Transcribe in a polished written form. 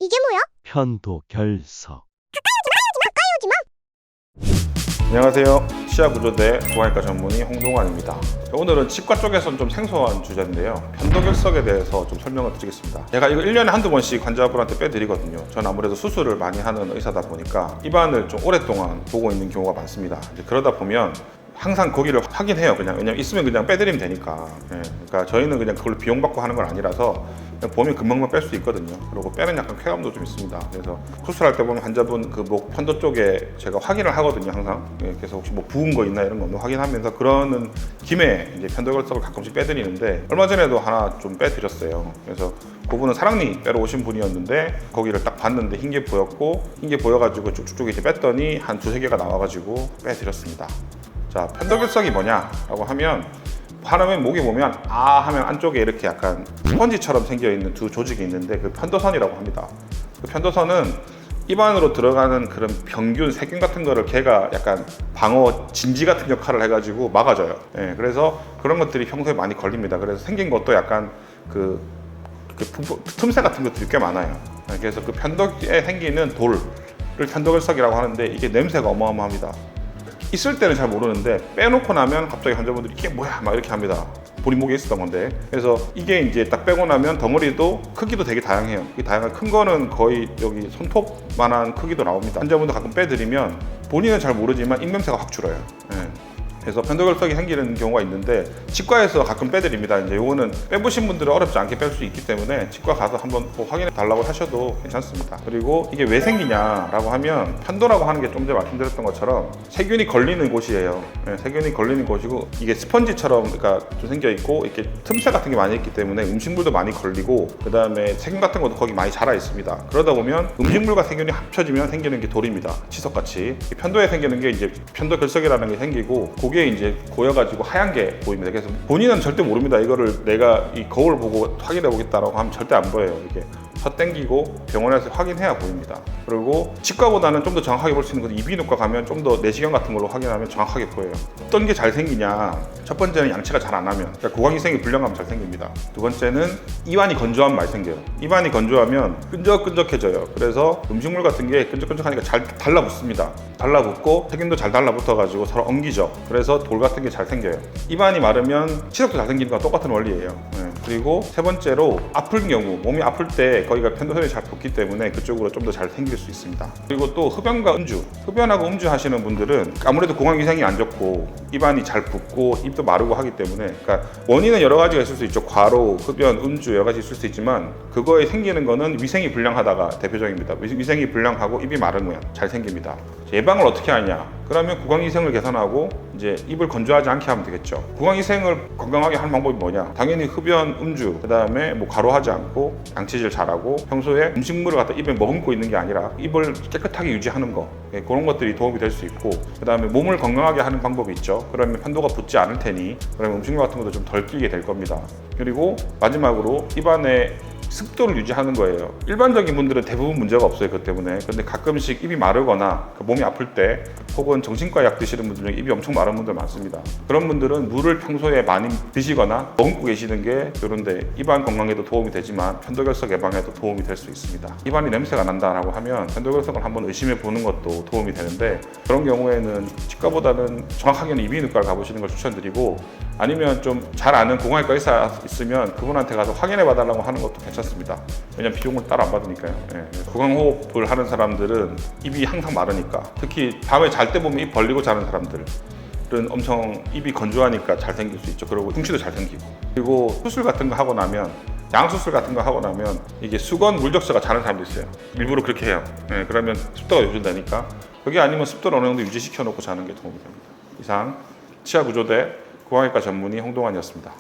이게 뭐야? 편도결석. 안녕하세요. 치아구조대 고환과 전문의 홍동환입니다. 오늘은 치과 쪽에서는 좀 생소한 주제인데요. 편도결석에 대해서 좀 설명을 드리겠습니다. 제가 이거 1년에 한두 번씩 환자분한테 빼드리거든요. 저는 아무래도 수술을 많이 하는 의사다 보니까 입안을 좀 오랫동안 보고 있는 경우가 많습니다. 그러다 보면 항상 거기를 확인해요. 왜냐면 있으면 그냥 빼드리면 되니까. 그러니까 저희는 그냥 그걸로 비용 받고 하는 건 아니라서 그냥 보면 금방만 뺄 수 있거든요. 그리고 빼는 약간 쾌감도 좀 있습니다. 그래서 수술할 때 보면 환자분 그 목 편도 쪽에 제가 확인을 하거든요, 항상. 그래서 혹시 뭐 부은 거 있나 이런 거 확인하면서 그러는 김에 이제 편도결석을 가끔씩 빼드리는데 얼마 전에도 하나 좀 빼드렸어요. 그래서 그분은 사랑니 빼러 오신 분이었는데 거기를 딱 봤는데 흰 게 보였고 흰 게 보여가지고 쭉쭉쭉 이제 뺐더니 한 두세 개가 나와가지고 빼드렸습니다. 자, 편도결석이 뭐냐라고 하면 사람의 목에 보면 하면 안쪽에 이렇게 약간 스펀지처럼 생겨있는 두 조직이 있는데 그 편도선이라고 합니다. 그 편도선은 입안으로 들어가는 그런 병균, 세균 같은 거를 걔가 약간 방어 진지 같은 역할을 해가지고 막아줘요. 그래서 그런 것들이 평소에 많이 걸립니다. 그래서 생긴 것도 약간 그 틈새 같은 것들이 꽤 많아요. 그래서 그 편도에 생기는 돌을 편도결석이라고 하는데 이게 냄새가 어마어마합니다. 있을 때는 잘 모르는데 빼놓고 나면 갑자기 환자분들이 이게 뭐야 막 이렇게 합니다. 본인 목에 있었던 건데. 그래서 이게 이제 딱 빼고 나면 덩어리도 크기도 되게 다양해요. 다양한 큰 거는 거의 여기 손톱만한 크기도 나옵니다. 환자분들 가끔 빼드리면 본인은 잘 모르지만 입냄새가 확 줄어요. 그래서 편도결석이 생기는 경우가 있는데 치과에서 가끔 빼드립니다. 이제 요거는 빼보신 분들은 어렵지 않게 뺄 수 있기 때문에 치과 가서 한번 꼭 확인해 달라고 하셔도 괜찮습니다. 그리고 이게 왜 생기냐라고 하면 편도라고 하는 게 좀 전에 말씀드렸던 것처럼 세균이 걸리는 곳이에요. 세균이 걸리는 곳이고 이게 스펀지처럼 그러니까 좀 생겨 있고 이렇게 틈새 같은 게 많이 있기 때문에 음식물도 많이 걸리고 그 다음에 세균 같은 것도 거기 많이 자라 있습니다. 그러다 보면 음식물과 세균이 합쳐지면 생기는 게 돌입니다. 치석같이. 편도에 생기는 게 이제 편도결석이라는 게 생기고 그게 이제 고여가지고 하얀 게 보입니다. 그래서 본인은 절대 모릅니다. 이거를 내가 이 거울 보고 확인해 보겠다라고 하면 절대 안 보여요. 이게 혀 땡기고 병원에서 확인해야 보입니다. 그리고 치과보다는 좀 더 정확하게 볼 수 있는 건 이비인후과 가면 좀 더 내시경 같은 걸로 확인하면 정확하게 보여요. 어떤 게 잘 생기냐? 첫 번째는 양치가 잘 안 하면, 그러니까 구강위생이 불량하면 잘 생깁니다. 두 번째는 입안이 건조하면 많이 생겨요. 입안이 건조하면 끈적끈적해져요. 그래서 음식물 같은 게 끈적끈적하니까 잘 달라붙습니다. 달라붙고 세균도 잘 달라붙어가지고 서로 엉기죠. 그래서 돌 같은 게 잘 생겨요. 입안이 마르면 치석도 잘 생기는 건 똑같은 원리예요. 그리고 세 번째로 아픈 경우, 몸이 아플 때 거기가 편도선이 잘 붙기 때문에 그쪽으로 좀 더 잘 생길 수 있습니다. 그리고 또 흡연과 음주, 흡연하고 음주 하시는 분들은 아무래도 구강위생이 안 좋고 입안이 잘 붓고 입도 마르고 하기 때문에, 그러니까 원인은 여러 가지가 있을 수 있죠. 과로, 흡연, 음주 여러 가지 있을 수 있지만 그거에 생기는 거는 위생이 불량하다가 대표적입니다. 위생이 불량하고 입이 마르면 잘 생깁니다. 예방을 어떻게 하냐? 그러면 구강위생을 개선하고 이제 입을 건조하지 않게 하면 되겠죠. 구강위생을 건강하게 하는 방법이 뭐냐? 당연히 흡연, 음주, 그 다음에 뭐 과로하지 않고 양치질 잘하고 평소에 음식물을 갖다 입에 머금고 있는 게 아니라 입을 깨끗하게 유지하는 거, 그런 것들이 도움이 될 수 있고, 그 다음에 몸을 건강하게 하는 방법이 있죠. 그러면 편도가 붓지 않을 테니 그러면 음식물 같은 것도 좀 덜 끼게 될 겁니다. 그리고 마지막으로 입안에 습도를 유지하는 거예요. 일반적인 분들은 대부분 문제가 없어요. 그것 때문에. 근데 가끔씩 입이 마르거나 몸이 아플 때 혹은 정신과 약 드시는 분들 중에 입이 엄청 마른 분들 많습니다. 그런 분들은 물을 평소에 많이 드시거나 머금고 계시는 게 그런데 입안 건강에도 도움이 되지만 편도결석 예방에도 도움이 될 수 있습니다. 입안이 냄새가 난다라고 하면 편도결석을 한번 의심해 보는 것도 도움이 되는데, 그런 경우에는 치과보다는 정확하게는 이비인후과를 가보시는 걸 추천드리고, 아니면 좀 잘 아는 구강외과 의사 있으면 그분한테 가서 확인해 봐달라고 하는 것도 괜찮습니다. 왜냐면 비용을 따로 안 받으니까요. 구강호흡을 하는 사람들은 입이 항상 마르니까, 특히 밤에 잘 때 보면 입 벌리고 자는 사람들은 엄청 입이 건조하니까 잘 생길 수 있죠. 그리고 흉취도 잘 생기고, 그리고 수술 같은 거 하고 나면, 양수술 같은 거 하고 나면 이게 수건 물적셔가 자는 사람도 있어요. 일부러 그렇게 해요. 그러면 습도가 유지되니까. 그게 아니면 습도를 어느 정도 유지시켜 놓고 자는 게 도움이 됩니다. 이상 치아구조대 구강외과 전문의 홍동환이었습니다.